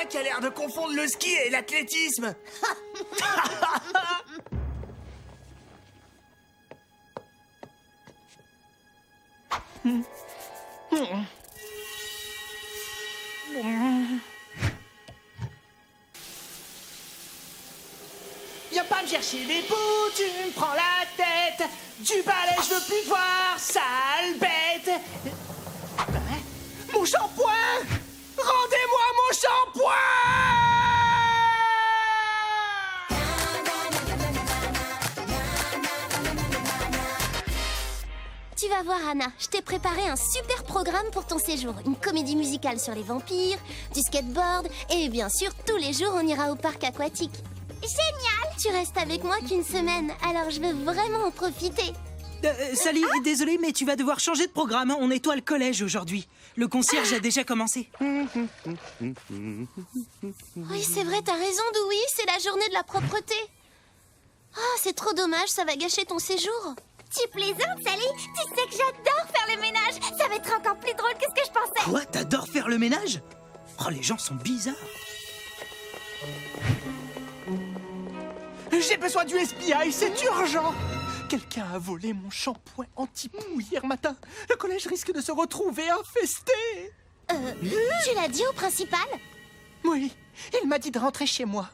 qui a l'air de confondre le ski et l'athlétisme. Viens pas me chercher les bouts, tu me prends la tête. Du balai, je veux plus te voir, sale bête. Hein? Mon shampoing! Rendez-moi mon shampoing! Tu vas voir, Anna, je t'ai préparé un super programme pour ton séjour. Une comédie musicale sur les vampires, du skateboard, et bien sûr, tous les jours, on ira au parc aquatique. Génial! Tu restes avec moi qu'une semaine, alors je veux vraiment en profiter. Sally, désolé, mais tu vas devoir changer de programme. On nettoie le collège aujourd'hui. Le concierge a déjà commencé. Oui, c'est vrai, t'as raison, Dewey, c'est la journée de la propreté. Ah, c'est trop dommage, ça va gâcher ton séjour. Tu plaisantes, Sally? Tu sais que j'adore faire le ménage. Ça va être encore plus drôle que ce que je pensais. Quoi? T'adores faire le ménage? Oh, les gens sont bizarres. J'ai besoin du FBI, c'est urgent. Quelqu'un a volé mon shampoing anti-poux hier matin. Le collège risque de se retrouver infesté. Tu l'as dit au principal? Oui, il m'a dit de rentrer chez moi.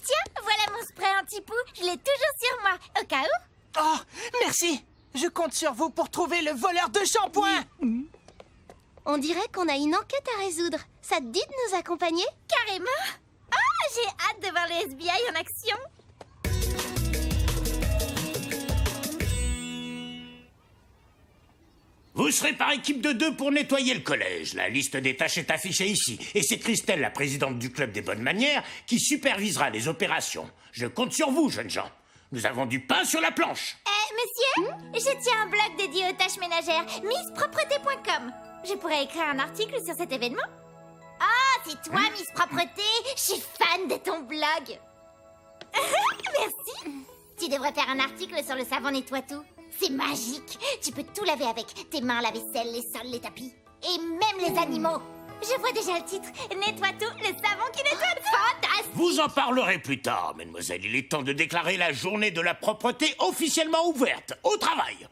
Tiens, voilà mon spray anti-poux. Je l'ai toujours sur moi, au cas où. Oh, merci. Je compte sur vous pour trouver le voleur de shampoing. On dirait qu'on a une enquête à résoudre. Ça te dit de nous accompagner? Carrément. Ah, j'ai hâte de voir le FBI en action. Vous serez par équipe de 2 pour nettoyer le collège. La liste des tâches est affichée ici. Et c'est Christelle, la présidente du club des bonnes manières, qui supervisera les opérations. Je compte sur vous, jeunes gens. Nous avons du pain sur la planche. Monsieur, je tiens un blog dédié aux tâches ménagères, misspropreté.com. Je pourrais écrire un article sur cet événement. Ah, c'est toi, Miss Propreté. Je suis fan de ton blog. Merci. Tu devrais faire un article sur le savon nettoie-tout. C'est magique. Tu peux tout laver avec tes mains, la vaisselle, les sols, les tapis. Et même les animaux. Je vois déjà le titre. Nettoie-tout, le savon qui nettoie tout. Fantastique. Vous en parlerez plus tard, mademoiselle. Il est temps de déclarer la journée de la propreté officiellement ouverte. Au travail.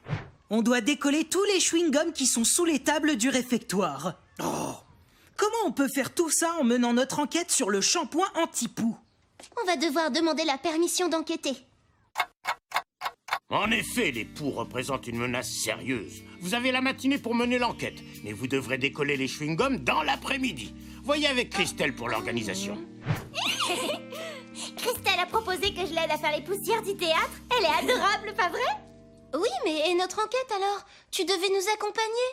On doit décoller tous les chewing-gums qui sont sous les tables du réfectoire. Oh. Comment on peut faire tout ça en menant notre enquête sur le shampoing anti-poux? On va devoir demander la permission d'enquêter. En effet, les poux représentent une menace sérieuse. Vous avez la matinée pour mener l'enquête, mais vous devrez décoller les chewing-gums dans l'après-midi. Voyez avec Christelle pour l'organisation. Christelle a proposé que je l'aide à faire les poussières du théâtre. Elle est adorable, pas vrai? Oui, mais et notre enquête alors? Tu devais nous accompagner?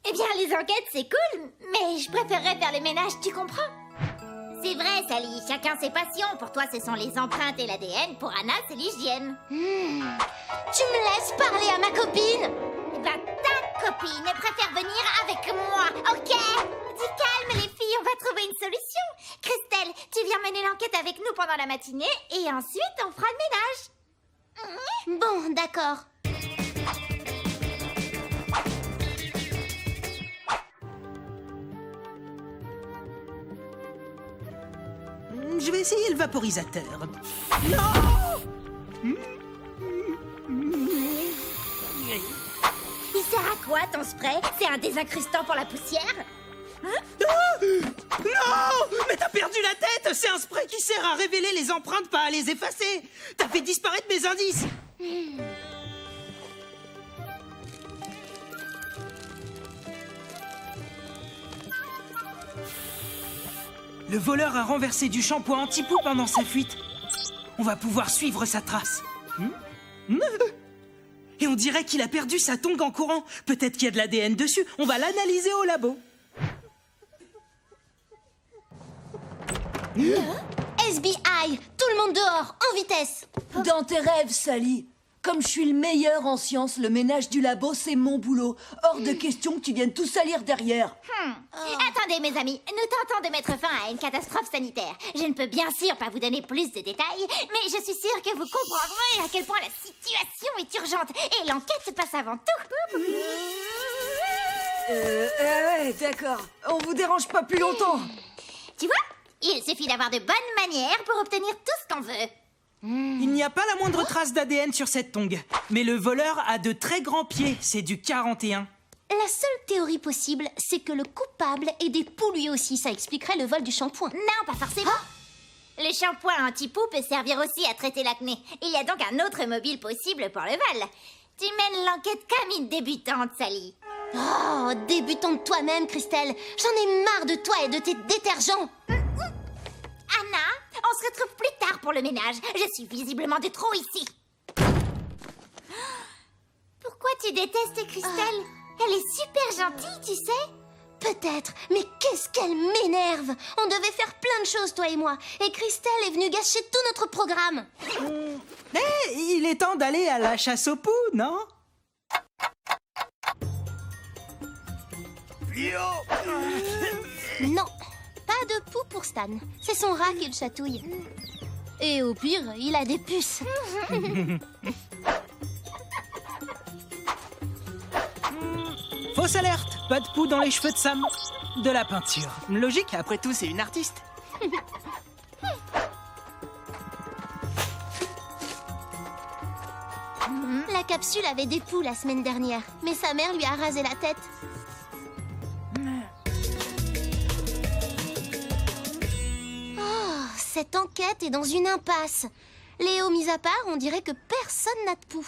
Eh bien, les enquêtes, c'est cool, mais je préférerais faire le ménage, tu comprends? C'est vrai, Sally, chacun ses passions. Pour toi, ce sont les empreintes et l'ADN. Pour Anna, c'est l'hygiène. Tu me laisses parler à ma copine? Eh ben, ta copine préfère venir avec moi, ok? Dis calme, les filles, on va trouver une solution. Christelle, tu viens mener l'enquête avec nous pendant la matinée et ensuite, on fera le ménage. Bon, d'accord. Je vais essayer le vaporisateur. Il sert à quoi, ton spray? C'est un désincrustant pour la poussière? Non! Mais t'as perdu la tête! C'est un spray qui sert à révéler les empreintes, pas à les effacer! T'as fait disparaître mes indices! Le voleur a renversé du shampoing anti-poux pendant sa fuite. On va pouvoir suivre sa trace. Et on dirait qu'il a perdu sa tongue en courant. Peut-être qu'il y a de l'ADN dessus. On va l'analyser au labo. SBI, tout le monde dehors, en vitesse. Dans tes rêves, Sally. Comme je suis le meilleur en sciences, le ménage du labo, c'est mon boulot. Hors de question que tu viennes tout salir derrière. Attendez, mes amis, nous tentons de mettre fin à une catastrophe sanitaire. Je ne peux bien sûr pas vous donner plus de détails, mais je suis sûre que vous comprendrez à quel point la situation est urgente et l'enquête se passe avant tout. Ouais, d'accord. On vous dérange pas plus longtemps. Tu vois, il suffit d'avoir de bonnes manières pour obtenir tout ce qu'on veut. Il n'y a pas la moindre trace d'ADN sur cette tongue. Mais le voleur a de très grands pieds, c'est du 41. La seule théorie possible, c'est que le coupable est des poux lui aussi. Ça expliquerait le vol du shampoing. Non, pas forcément. Le shampoing anti-poux peut servir aussi à traiter l'acné. Il y a donc un autre mobile possible pour le vol. Tu mènes l'enquête comme une débutante, Sally. Oh, débutante toi-même, Christelle. J'en ai marre de toi et de tes détergents. Anna, on se retrouve plus tard pour le ménage. Je suis visiblement de trop ici. Pourquoi tu détestes Christelle? Elle est super gentille, tu sais. Peut-être, mais qu'est-ce qu'elle m'énerve! On devait faire plein de choses, toi et moi. Et Christelle est venue gâcher tout notre programme. Il est temps d'aller à la chasse aux poux, non? Non, pas de poux pour Stan. C'est son rat qui le chatouille. Et au pire, il a des puces. Fausse alerte! Pas de poux dans les cheveux de Sam. De la peinture. Logique, après tout, c'est une artiste. La capsule avait des poux la semaine dernière, mais sa mère lui a rasé la tête. Oh, cette enquête est dans une impasse. Léo mis à part, on dirait que personne n'a de poux.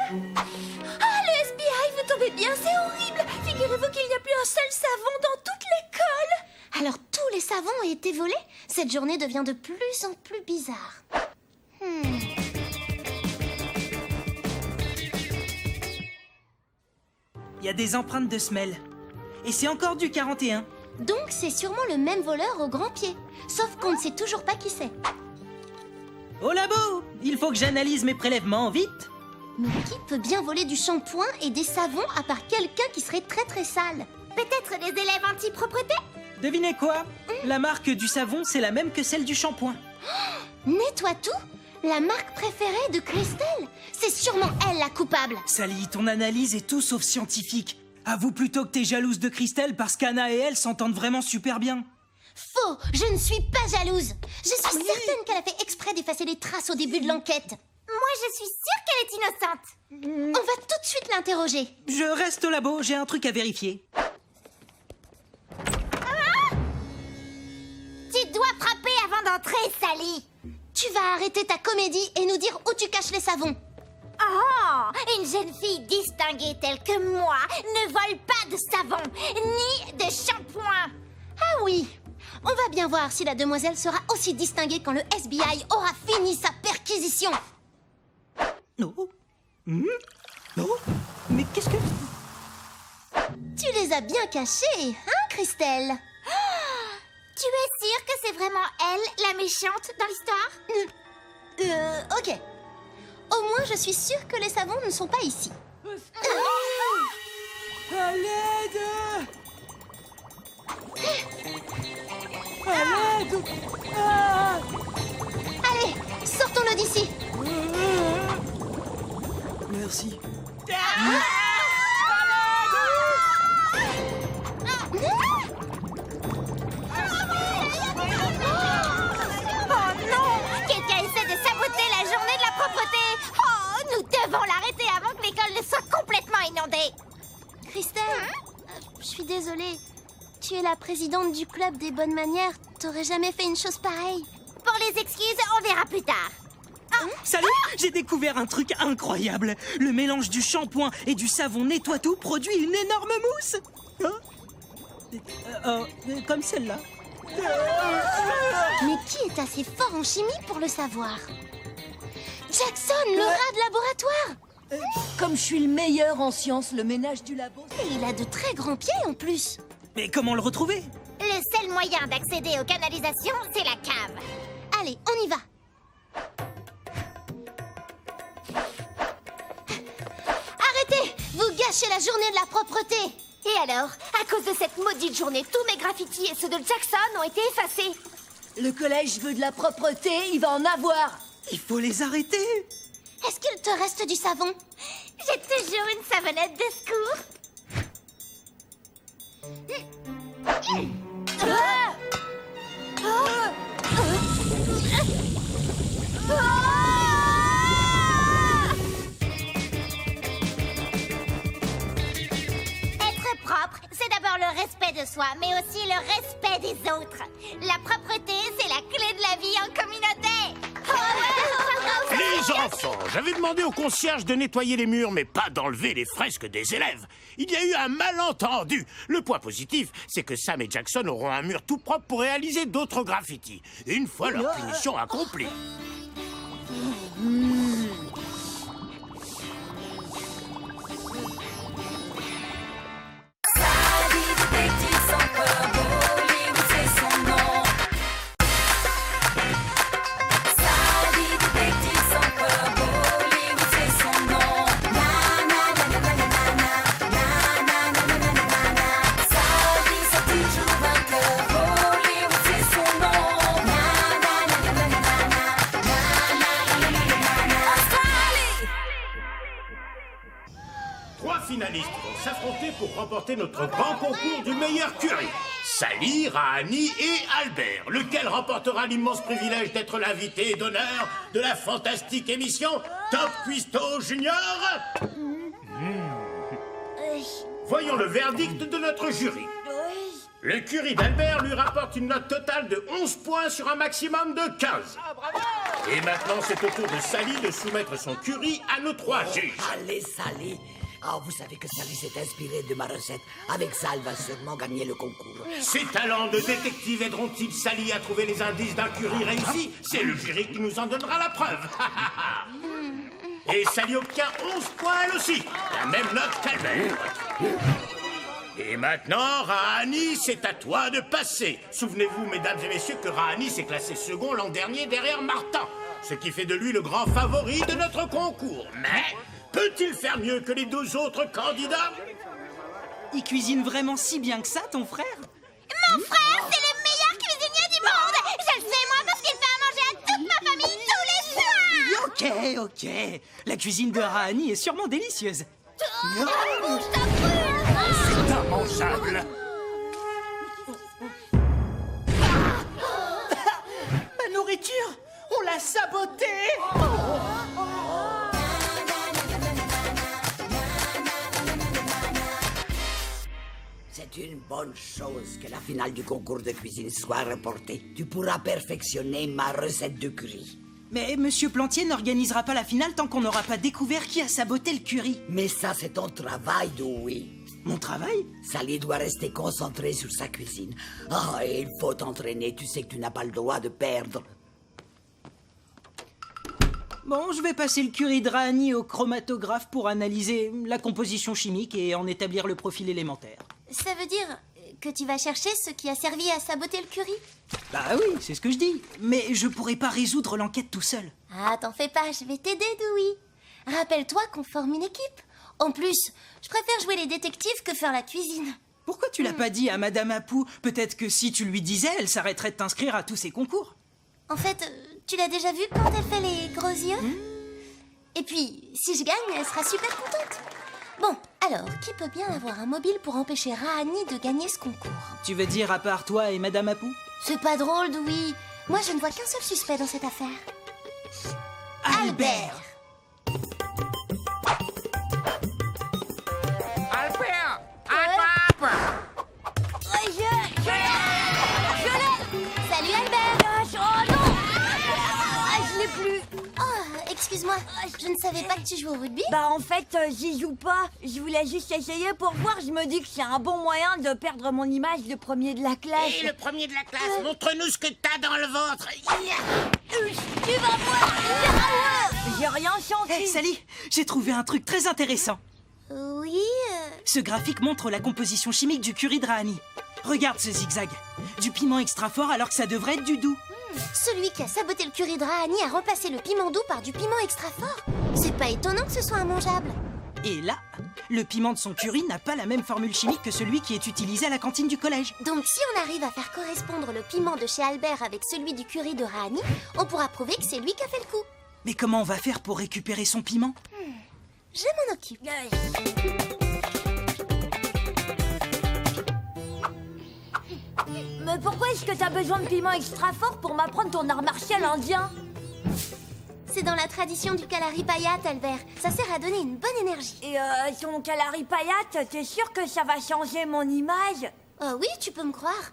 Le FBI veut tomber bien, c'est horrible. Figurez-vous qu'il n'y a plus un seul savon dans toute l'école. Alors tous les savons ont été volés? Cette journée devient de plus en plus bizarre. Il y a des empreintes de semelles. Et c'est encore du 41. Donc c'est sûrement le même voleur au grand pied. Sauf qu'on ne sait toujours pas qui c'est. Au labo! Il faut que j'analyse mes prélèvements, vite! Mais qui peut bien voler du shampoing et des savons à part quelqu'un qui serait très très sale? Peut-être des élèves anti-propreté? Devinez quoi? La marque du savon, c'est la même que celle du shampoing. Nettoie tout? La marque préférée de Christelle? C'est sûrement elle la coupable. Sally, ton analyse est tout sauf scientifique. Avoue plutôt que t'es jalouse de Christelle parce qu'Anna et elle s'entendent vraiment super bien. Faux! Je ne suis pas jalouse. Je suis certaine qu'elle a fait exprès d'effacer les traces au début de l'enquête. Moi, je suis sûre qu'elle est innocente. On va tout de suite l'interroger. Je reste au labo, j'ai un truc à vérifier. Tu dois frapper avant d'entrer, Sally. Tu vas arrêter ta comédie et nous dire où tu caches les savons. Oh, une jeune fille distinguée telle que moi ne vole pas de savon, ni de shampoing. Ah oui! On va bien voir si la demoiselle sera aussi distinguée quand le FBI aura fini sa perquisition. Non. Non. Mais qu'est-ce que... Tu les as bien cachés, hein, Christelle? Tu es sûre que c'est vraiment elle, la méchante, dans l'histoire? Ok. Au moins, je suis sûre que les savons ne sont pas ici. À l'aide! À l'aide! Ah! Allez, sortons-le d'ici. Merci. Oh non! Quelqu'un essaie de saboter la journée de la propreté! Oh, nous devons l'arrêter avant que l'école ne soit complètement inondée! Christelle, je suis désolée. Tu es la présidente du club des bonnes manières. T'aurais jamais fait une chose pareille. Pour les excuses, on verra plus tard. Salut! J'ai découvert un truc incroyable. Le mélange du shampoing et du savon nettoie tout produit une énorme mousse. Comme celle-là. Mais qui est assez fort en chimie pour le savoir? Jackson, le rat de laboratoire! Comme je suis le meilleur en sciences, le ménage du labo... Et il a de très grands pieds en plus. Mais comment le retrouver? Le seul moyen d'accéder aux canalisations, c'est la cave. Allez, on y va. Arrêtez! Vous gâchez la journée de la propreté. Et alors, à cause de cette maudite journée, tous mes graffitis et ceux de Jackson ont été effacés. Le collège veut de la propreté, il va en avoir. Il faut les arrêter. Est-ce qu'il te reste du savon? J'ai toujours une savonnette de secours. Être propre, c'est d'abord le respect de soi, mais aussi le respect des autres. La propreté, c'est la clé de la vie en communauté. Les enfants, j'avais demandé au concierge de nettoyer les murs, mais pas d'enlever les fresques des élèves. Il y a eu un malentendu. Le point positif, c'est que Sam et Jackson auront un mur tout propre pour réaliser d'autres graffitis, une fois leur punition accomplie. Trois finalistes vont s'affronter pour remporter notre grand concours du meilleur curry. Sally, Rahani et Albert, lequel remportera l'immense privilège d'être l'invité d'honneur de la fantastique émission Top Cuisto Junior. Voyons le verdict de notre jury. Le curry d'Albert lui rapporte une note totale de 11 points sur un maximum de 15. Et maintenant, c'est au tour de Sally de soumettre son curry à nos trois juges. Allez, Sally. Oh, vous savez que Sally s'est inspirée de ma recette. Avec ça, elle va sûrement gagner le concours. Ses talents de détective aideront-ils Sally à trouver les indices d'un curry réussi? C'est le jury qui nous en donnera la preuve. Et Sally obtient 11 points elle aussi. La même note qu'Albert. Et maintenant, Rahani, c'est à toi de passer. Souvenez-vous, mesdames et messieurs, que Rahani s'est classé second l'an dernier derrière Martin. Ce qui fait de lui le grand favori de notre concours. Mais peut-il faire mieux que les deux autres candidats? Il cuisine vraiment si bien que ça, ton frère? Mon frère, c'est le meilleur cuisinier du monde. Je le sais, moi, parce qu'il fait à manger à toute ma famille tous les soirs. Ok. La cuisine de Rahani est sûrement délicieuse. C'est immangeable. Ma nourriture, on l'a sabotée. C'est une bonne chose que la finale du concours de cuisine soit reportée. Tu pourras perfectionner ma recette de curry. Mais Monsieur Plantier n'organisera pas la finale tant qu'on n'aura pas découvert qui a saboté le curry. Mais ça, c'est ton travail, Dewey. Mon travail? Sally doit rester concentrée sur sa cuisine. Ah, et il faut t'entraîner. Tu sais que tu n'as pas le droit de perdre. Bon, je vais passer le curry de Rahani au chromatographe pour analyser la composition chimique et en établir le profil élémentaire. Ça veut dire que tu vas chercher ce qui a servi à saboter le curry? Bah oui, c'est ce que je dis. Mais je pourrais pas résoudre l'enquête tout seul. Ah, t'en fais pas, je vais t'aider, Dewey. Rappelle-toi qu'on forme une équipe. En plus, je préfère jouer les détectives que faire la cuisine. Pourquoi tu l'as pas dit à Madame Apou? Peut-être que si tu lui disais, elle s'arrêterait de t'inscrire à tous ces concours. En fait, tu l'as déjà vue quand elle fait les gros yeux? Et puis, si je gagne, elle sera super contente. Bon, alors, qui peut bien avoir un mobile pour empêcher Rahani de gagner ce concours? Tu veux dire à part toi et Madame Apou? C'est pas drôle, Dewey. Moi, je ne vois qu'un seul suspect dans cette affaire. Albert. Albert! Attrape! Salut, Albert! Oh non! Ah, je l'ai plus. Oh, excuse-moi, je ne savais pas que tu jouais au rugby. Bah en fait, j'y joue pas. Je voulais juste essayer pour voir. Je me dis que c'est un bon moyen de perdre mon image de premier de la classe. Et le premier de la classe, montre-nous ce que t'as dans le ventre. Tu vas voir! J'ai rien senti. Hé, Sally, j'ai trouvé un truc très intéressant. Oui, Ce graphique montre la composition chimique du curry de Rahani. Regarde ce zigzag. Du piment extra fort alors que ça devrait être du doux. celui qui a saboté le curry de Rahani a remplacé le piment doux par du piment extra fort. C'est pas étonnant que ce soit immangeable. Et là, le piment de son curry n'a pas la même formule chimique que celui qui est utilisé à la cantine du collège. Donc si on arrive à faire correspondre le piment de chez Albert avec celui du curry de Rahani, on pourra prouver que c'est lui qui a fait le coup. Mais comment on va faire pour récupérer son piment? Je m'en occupe. Mais pourquoi est-ce que t'as besoin de piment extra fort pour m'apprendre ton art martial indien? C'est dans la tradition du Kalari Payat, Albert. Ça sert à donner une bonne énergie. Et ton Kalari Payat, t'es sûr que ça va changer mon image? Oh oui, tu peux me croire.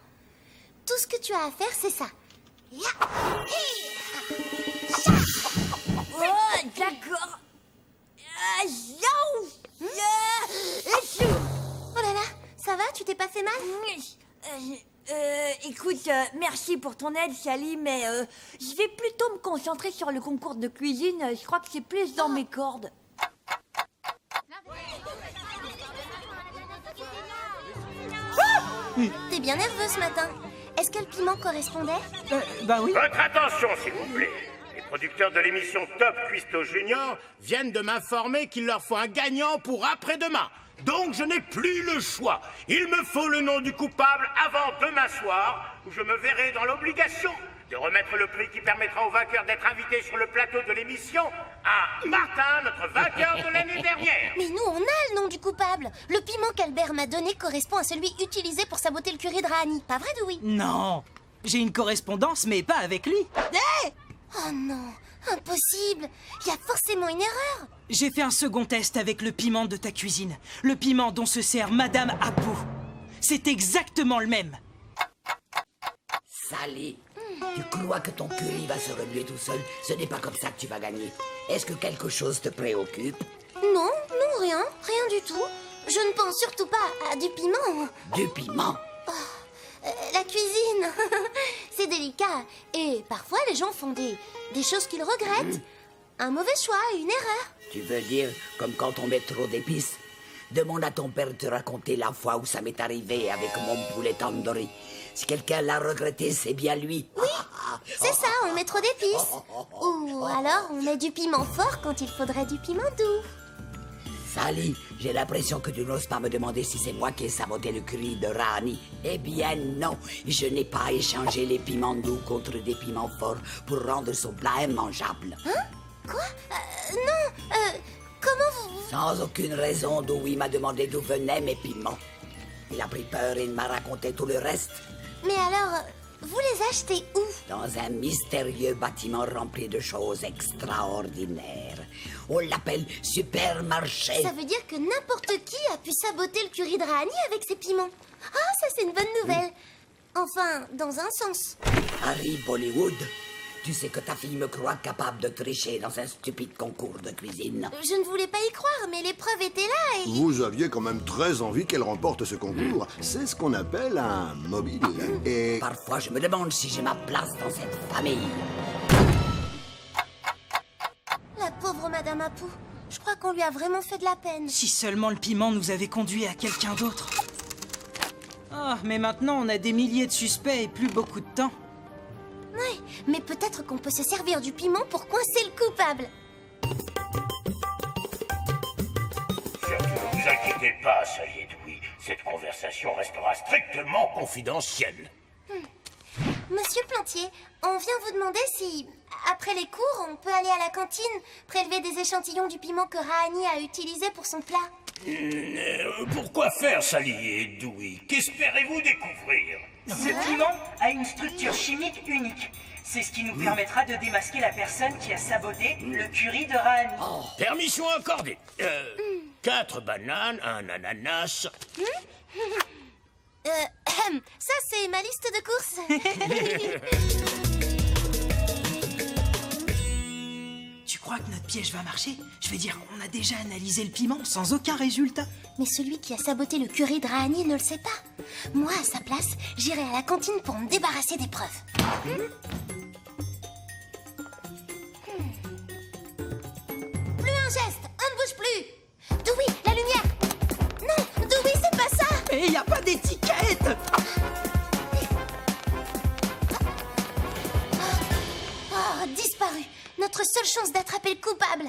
Tout ce que tu as à faire, c'est ça. Oh, d'accord. Oh là là, ça va? Tu t'es pas fait mal? Écoute, merci pour ton aide, Sally, mais je vais plutôt me concentrer sur le concours de cuisine. Je crois que c'est plus dans mes cordes. T'es bien nerveux ce matin. Est-ce que le piment correspondait? Bah oui. Votre attention, s'il vous plaît. Les producteurs de l'émission Top Cuisto Junior viennent de m'informer qu'il leur faut un gagnant pour après-demain. Donc je n'ai plus le choix. Il me faut le nom du coupable avant demain soir, où je me verrai dans l'obligation de remettre le prix qui permettra au vainqueur d'être invité sur le plateau de l'émission à Martin, notre vainqueur de l'année dernière. Mais nous, on a le nom du coupable. Le piment qu'Albert m'a donné correspond à celui utilisé pour saboter le curry de Rani. Pas vrai, Dewey? Non. J'ai une correspondance, mais pas avec lui. Oh non, impossible. Il y a forcément une erreur. J'ai fait un second test avec le piment de ta cuisine. Le piment dont se sert Madame Apu. C'est exactement le même. Sally, tu crois que ton curry va se remuer tout seul? Ce n'est pas comme ça que tu vas gagner. Est-ce que quelque chose te préoccupe? Non, rien du tout. Je ne pense surtout pas à du piment. Du piment? La cuisine, c'est délicat. Et parfois, les gens font des choses qu'ils regrettent. Un mauvais choix, une erreur. Tu veux dire comme quand on met trop d'épices? Demande à ton père de te raconter la fois où ça m'est arrivé avec mon poulet tandoori. Si quelqu'un l'a regretté, c'est bien lui. Oui, c'est ça, on met trop d'épices. Ou alors, on met du piment fort quand il faudrait du piment doux. Sally, j'ai l'impression que tu n'oses pas me demander si c'est moi qui ai saboté le curry de Rani. Eh bien non, je n'ai pas échangé les piments doux contre des piments forts pour rendre son plat immangeable. Hein? Quoi? Non, comment vous... Sans aucune raison, Dewey m'a demandé d'où venaient mes piments. Il a pris peur et il m'a raconté tout le reste. Mais alors, vous les achetez où? Dans un mystérieux bâtiment rempli de choses extraordinaires. On l'appelle supermarché. Ça veut dire que n'importe qui a pu saboter le curry de Rani avec ses piments. Ah, ça c'est une bonne nouvelle. Enfin, dans un sens. Harry Bollywood, tu sais que ta fille me croit capable de tricher dans un stupide concours de cuisine. Je ne voulais pas y croire, mais les preuves étaient là et... Vous aviez quand même très envie qu'elle remporte ce concours. C'est ce qu'on appelle un mobile. Et... Parfois, je me demande si j'ai ma place dans cette famille. La pauvre Madame Apu. Je crois qu'on lui a vraiment fait de la peine. Si seulement le piment nous avait conduit à quelqu'un d'autre. Ah, mais maintenant on a des milliers de suspects et plus beaucoup de temps. Ouais, mais peut-être qu'on peut se servir du piment pour coincer le coupable. Surtout ne vous inquiétez pas, Sally et Dewey. Cette conversation restera strictement confidentielle. Monsieur Plantier, on vient vous demander si, après les cours, on peut aller à la cantine prélever des échantillons du piment que Rahani a utilisé pour son plat. Pourquoi faire, Sally et Dewey? Qu'espérez-vous découvrir? Ce piment a une structure chimique unique. C'est ce qui nous permettra de démasquer la personne qui a saboté le curry de Rahani. Permission accordée. 4 bananes, un ananas. Ça, c'est ma liste de courses. Tu crois que notre piège va marcher? Je veux dire, on a déjà analysé le piment sans aucun résultat. Mais celui qui a saboté le curry de Rahani ne le sait pas. Moi, à sa place, j'irai à la cantine pour me débarrasser des preuves. Plus un geste, on ne bouge plus. Dewey, la lumière. Non, Dewey, c'est pas ça. Et y a pas d'étiquette. Oh, disparu. Notre seule chance d'attraper le coupable.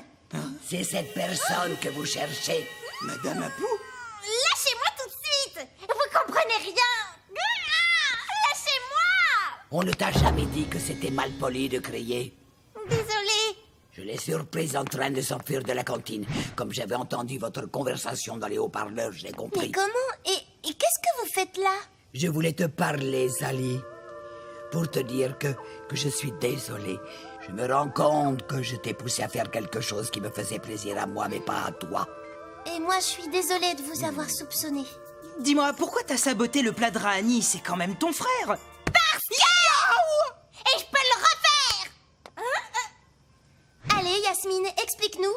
C'est cette personne que vous cherchez. Madame Apu? Lâchez-moi tout de suite! Vous comprenez rien! Lâchez-moi! On ne t'a jamais dit que c'était mal poli de crier. Désolée. Je l'ai surprise en train de s'enfuir de la cantine. Comme j'avais entendu votre conversation dans les haut-parleurs, j'ai compris. Mais comment? Et qu'est-ce que vous faites là? Je voulais te parler, Sally, pour te dire que je suis désolé. Je me rends compte que je t'ai poussé à faire quelque chose qui me faisait plaisir à moi, mais pas à toi. Et moi, je suis désolée de vous avoir soupçonné. Dis-moi, pourquoi t'as saboté le plat de Rahani? C'est quand même ton frère. Et je peux le refaire. Allez, Yasmine, explique-nous.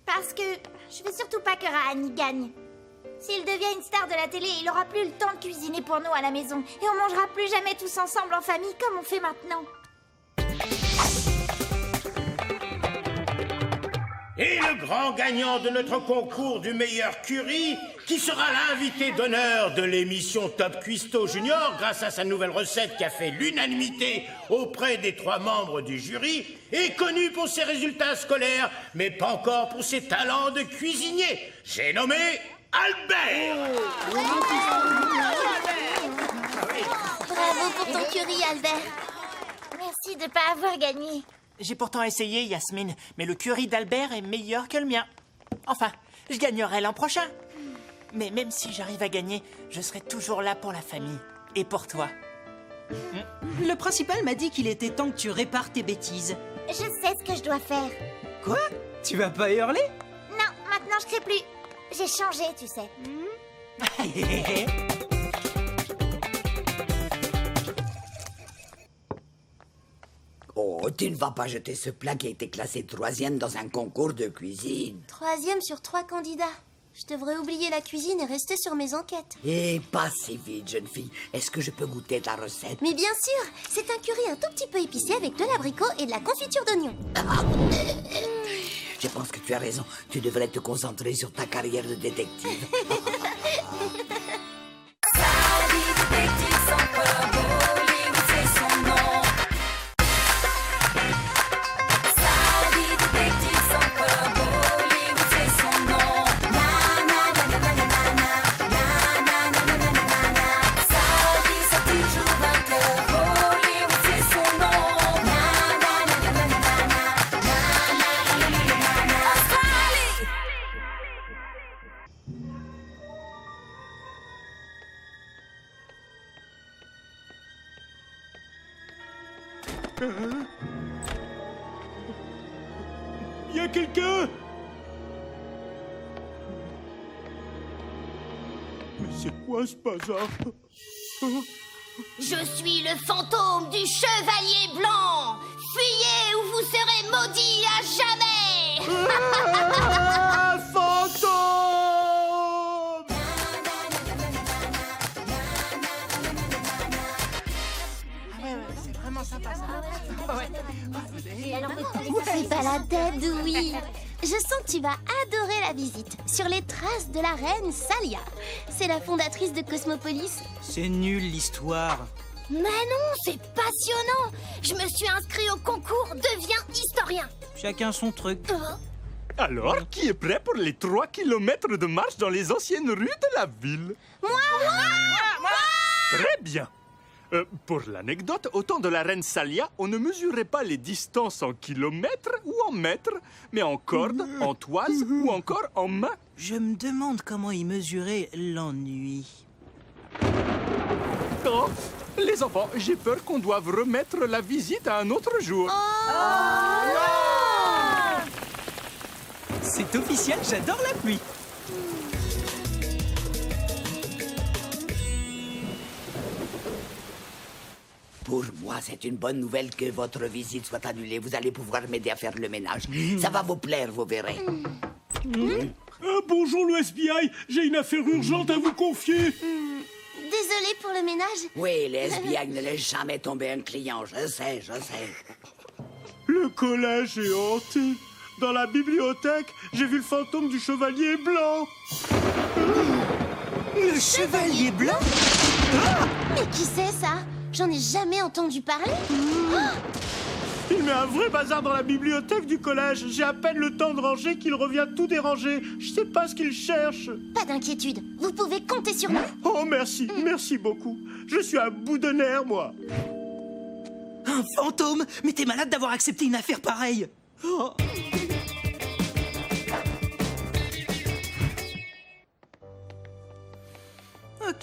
Parce que je veux surtout pas que Rahani gagne. S'il devient une star de la télé, il aura plus le temps de cuisiner pour nous à la maison. Et on mangera plus jamais tous ensemble en famille comme on fait maintenant. Et le grand gagnant de notre concours du meilleur curry, qui sera l'invité d'honneur de l'émission Top Cuisto Junior grâce à sa nouvelle recette qui a fait l'unanimité auprès des 3 membres du jury, est connu pour ses résultats scolaires, mais pas encore pour ses talents de cuisinier. J'ai nommé Albert. Bravo pour ton curry, Albert. Merci de pas avoir gagné. J'ai pourtant essayé, Yasmine, mais le curry d'Albert est meilleur que le mien. Enfin, je gagnerai l'an prochain. Mais même si j'arrive à gagner, je serai toujours là pour la famille. Et pour toi. Le principal m'a dit qu'il était temps que tu répares tes bêtises. Je sais ce que je dois faire. Quoi? Tu vas pas hurler? Non, maintenant je crée plus. J'ai changé, tu sais. Oh, tu ne vas pas jeter ce plat qui a été classé 3e dans un concours de cuisine. 3e sur 3 candidats. Je devrais oublier la cuisine et rester sur mes enquêtes. Et pas si vite, jeune fille. Est-ce que je peux goûter ta recette? Mais bien sûr, c'est un curry un tout petit peu épicé avec de l'abricot et de la confiture d'oignon. Je pense que tu as raison. Tu devrais te concentrer sur ta carrière de détective. Y a quelqu'un? Mais c'est quoi ce bazar? Je suis le fantôme du chevalier blanc. Fuyez ou vous serez maudits à jamais. Ah, fantôme! C'est vraiment sympa, ça. C'est pas la tête, oui. Je sens que tu vas adorer la visite. Sur les traces de la reine Salia. C'est la fondatrice de Cosmopolis. C'est nul l'histoire. Mais non, c'est passionnant. Je me suis inscrit au concours Deviens historien. Chacun son truc. Alors, qui est prêt pour les 3 kilomètres de marche dans les anciennes rues de la ville? Moi. Très bien. Pour l'anecdote, au temps de la reine Salia, on ne mesurait pas les distances en kilomètres ou en mètres, mais en cordes, en toises ou encore en mains. Je me demande comment il mesurait l'ennui. Oh, les enfants, j'ai peur qu'on doive remettre la visite à un autre jour. C'est officiel, j'adore la pluie. Pour moi, c'est une bonne nouvelle que votre visite soit annulée. Vous allez pouvoir m'aider à faire le ménage. Ça va vous plaire, vous verrez. Bonjour le SBI, j'ai une affaire urgente à vous confier. Désolée pour le ménage. Oui, les SBI ne laissent jamais tomber un client, je sais. Le collège est hanté. Dans la bibliothèque, j'ai vu le fantôme du chevalier blanc. Le chevalier blanc? Mais qui c'est ça? J'en ai jamais entendu parler. Il met un vrai bazar dans la bibliothèque du collège. J'ai à peine le temps de ranger qu'il revient tout déranger. Je sais pas ce qu'il cherche. Pas d'inquiétude, vous pouvez compter sur nous. Oh, merci, merci beaucoup. Je suis à bout de nerfs, moi. Un fantôme? Mais t'es malade d'avoir accepté une affaire pareille. Oh.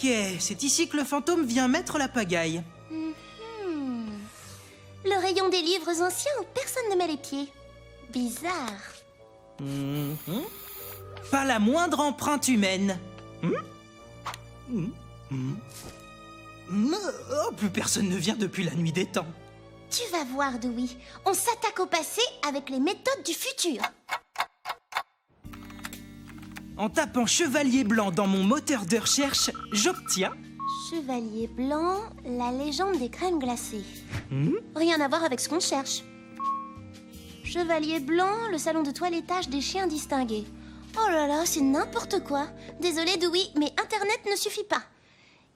Ok, c'est ici que le fantôme vient mettre la pagaille. Le rayon des livres anciens où personne ne met les pieds. Bizarre. Pas la moindre empreinte humaine. Oh, plus personne ne vient depuis la nuit des temps. Tu vas voir, Dewey. On s'attaque au passé avec les méthodes du futur. En tapant chevalier blanc dans mon moteur de recherche, j'obtiens... Chevalier blanc, la légende des crèmes glacées. Rien à voir avec ce qu'on cherche. Chevalier blanc, le salon de toilettage des chiens distingués. Oh là là, c'est n'importe quoi. Désolée, Dewey, mais Internet ne suffit pas.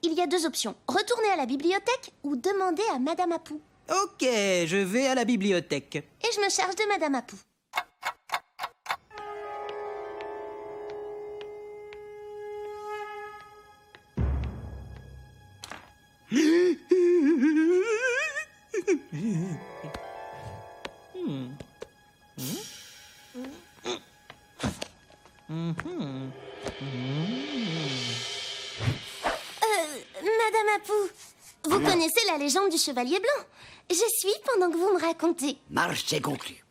Il y a deux options. Retourner à la bibliothèque ou demander à Madame Apou. Ok, je vais à la bibliothèque. Et je me charge de Madame Apou. Madame Apou, vous connaissez la légende du chevalier blanc? Je suis pendant que vous me racontez. Marche est conclue.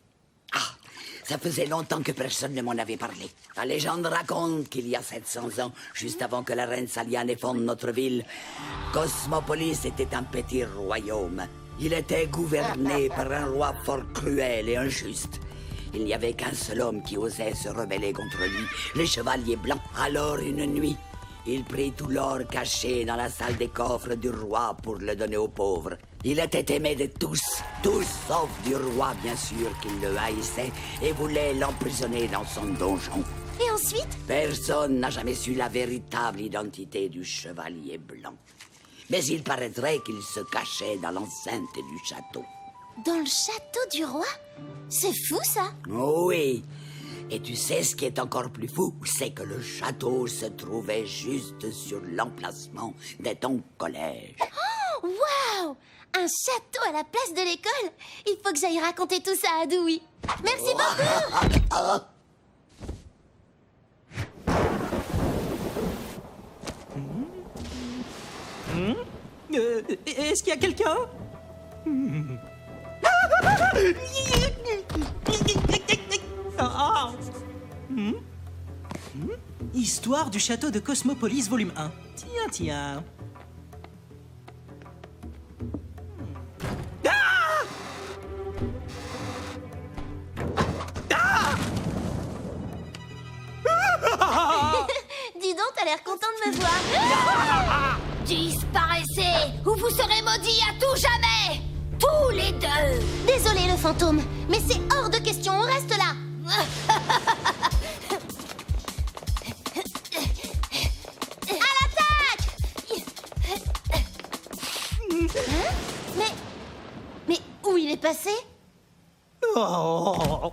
Ah, ça faisait longtemps que personne ne m'en avait parlé. La légende raconte qu'il y a 700 ans, juste avant que la reine Salia ne fonde notre ville, Cosmopolis était un petit royaume. Il était gouverné par un roi fort cruel et injuste. Il n'y avait qu'un seul homme qui osait se rebeller contre lui, le chevalier blanc. Alors, une nuit, il prit tout l'or caché dans la salle des coffres du roi pour le donner aux pauvres. Il était aimé de tous sauf du roi, bien sûr, qui le haïssait et voulait l'emprisonner dans son donjon. Et ensuite? Personne n'a jamais su la véritable identité du chevalier blanc. Mais il paraîtrait qu'il se cachait dans l'enceinte du château. Dans le château du roi? C'est fou, ça! Oui. Et tu sais ce qui est encore plus fou? C'est que le château se trouvait juste sur l'emplacement de ton collège. Oh, waouh! Un château à la place de l'école? Il faut que j'aille raconter tout ça à Dewey. Merci beaucoup! Est-ce qu'il y a quelqu'un? Histoire du château de Cosmopolis, volume 1. Tiens. Dis donc, t'as l'air content de me voir. Disparaissez ou vous serez maudits à tout jamais! Tous les deux! Désolé, le fantôme, mais c'est hors de question, on reste là. À l'attaque! Hein? Mais où il est passé? Oh.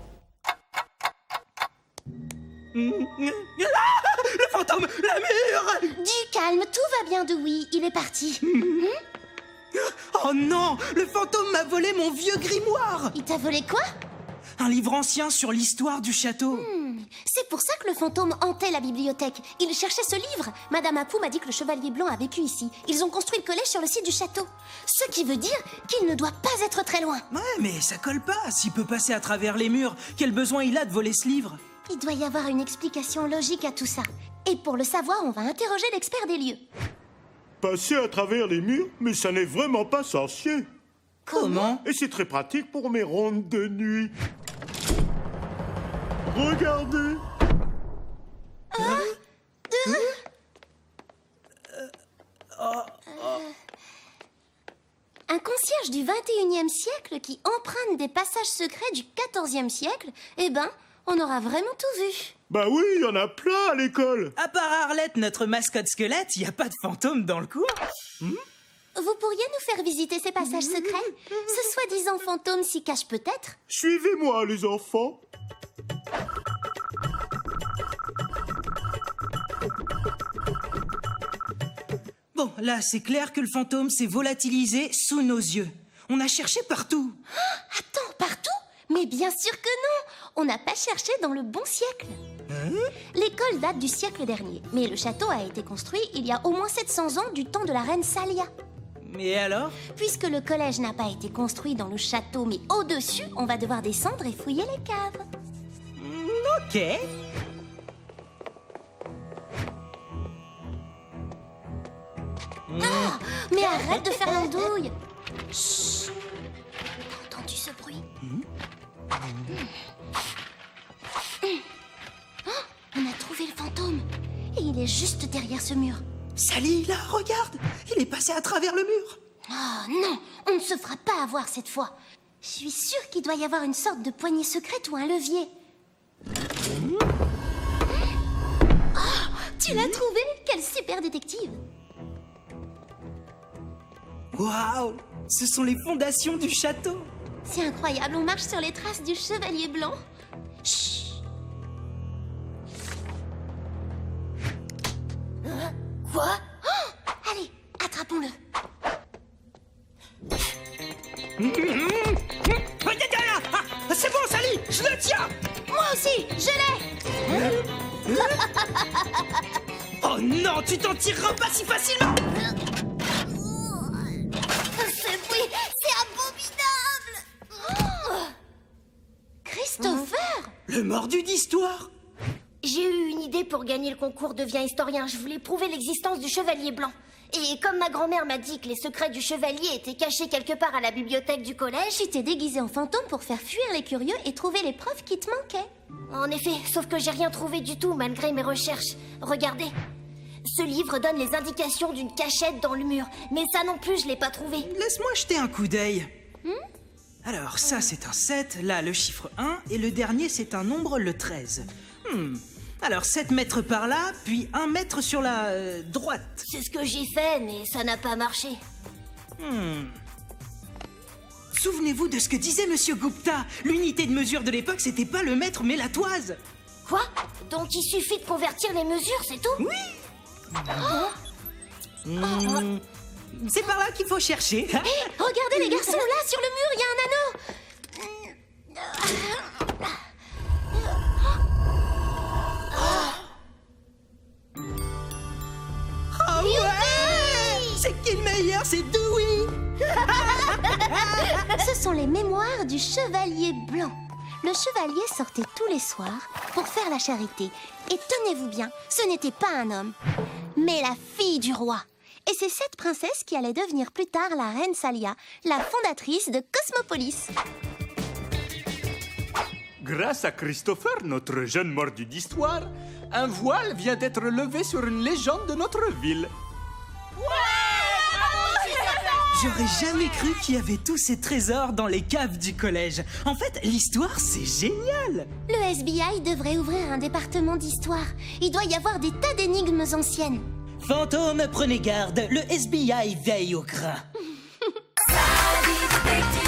Le fantôme, la mûre! Du calme, tout va bien, Dewey, il est parti. Oh non, le fantôme m'a volé mon vieux grimoire! Il t'a volé quoi? Un livre ancien sur l'histoire du château. C'est pour ça que le fantôme hantait la bibliothèque. Il cherchait ce livre. Madame Apou m'a dit que le chevalier blanc a vécu ici. Ils ont construit le collège sur le site du château. Ce qui veut dire qu'il ne doit pas être très loin. Ouais, mais ça colle pas. S'il peut passer à travers les murs, quel besoin il a de voler ce livre? Il doit y avoir une explication logique à tout ça. Et pour le savoir, on va interroger l'expert des lieux. Passer à travers les murs, mais ça n'est vraiment pas sorcier. Comment? Et c'est très pratique pour mes rondes de nuit. Regardez. Un concierge du 21e siècle qui emprunte des passages secrets du 14e siècle, eh ben, on aura vraiment tout vu. Bah oui, il y en a plein à l'école. À part Arlette, notre mascotte squelette, il n'y a pas de fantôme dans le cours. Vous pourriez nous faire visiter ces passages secrets? Ce soi-disant fantôme s'y cache peut-être? Suivez-moi, les enfants. Bon, là, c'est clair que le fantôme s'est volatilisé sous nos yeux. On a cherché partout. Attends, partout? Mais bien sûr que non! On n'a pas cherché dans le bon siècle. L'école date du siècle dernier, mais le château a été construit il y a au moins 700 ans du temps de la reine Salia. Mais alors? Puisque le collège n'a pas été construit dans le château, mais au-dessus, on va devoir descendre et fouiller les caves. Ok. Ah, mais arrête de faire l'andouille. Chut. T'as entendu ce bruit? Oh, on a trouvé le fantôme. Et il est juste derrière ce mur. Sally, là, regarde! Il est passé à travers le mur. Oh non, on ne se fera pas avoir cette fois. Je suis sûre qu'il doit y avoir une sorte de poignée secrète ou un levier. Oh, tu l'as trouvé? Quelle super détective! Waouh! Ce sont les fondations du château. C'est incroyable, on marche sur les traces du chevalier blanc. Chut! Quoi? Oh, allez, attrapons-le. C'est bon, Sally! Je le tiens! Moi aussi, je l'ai! Oh non, tu t'en tireras pas si facilement! Ce bruit, c'est abominable! Christopher! Le mordu d'histoire! J'ai eu une idée pour gagner le concours Deviens historien. Je voulais prouver l'existence du chevalier blanc. Et comme ma grand-mère m'a dit que les secrets du chevalier étaient cachés quelque part à la bibliothèque du collège... Tu t'es déguisé en fantôme pour faire fuir les curieux et trouver les preuves qui te manquaient. En effet, sauf que j'ai rien trouvé du tout malgré mes recherches. Regardez. Ce livre donne les indications d'une cachette dans le mur. Mais ça non plus, je l'ai pas trouvé. Laisse-moi jeter un coup d'œil. Alors, ça, c'est un 7, là, le chiffre 1, et le dernier, c'est un nombre, le 13. Alors, 7 mètres par là, puis 1 mètre sur la droite. C'est ce que j'ai fait, mais ça n'a pas marché. Souvenez-vous de ce que disait Monsieur Gupta. L'unité de mesure de l'époque, c'était pas le mètre, mais la toise. Quoi? Donc il suffit de convertir les mesures, c'est tout? Oui. C'est par là qu'il faut chercher. Hé, regardez les garçons, là, sur le mur, il y a un anneau. Ah ouais! C'est qui le meilleur? C'est Dewey! Ce sont les mémoires du chevalier blanc. Le chevalier sortait tous les soirs pour faire la charité. Et tenez-vous bien, ce n'était pas un homme, mais la fille du roi. Et c'est cette princesse qui allait devenir plus tard la reine Salia, la fondatrice de Cosmopolis. Grâce à Christopher, notre jeune mordu d'histoire, un voile vient d'être levé sur une légende de notre ville. J'aurais jamais cru qu'il y avait tous ces trésors dans les caves du collège. En fait, l'histoire, c'est génial! Le FBI devrait ouvrir un département d'histoire. Il doit y avoir des tas d'énigmes anciennes. Fantôme, prenez garde, le FBI veille au grain. Sally Détective.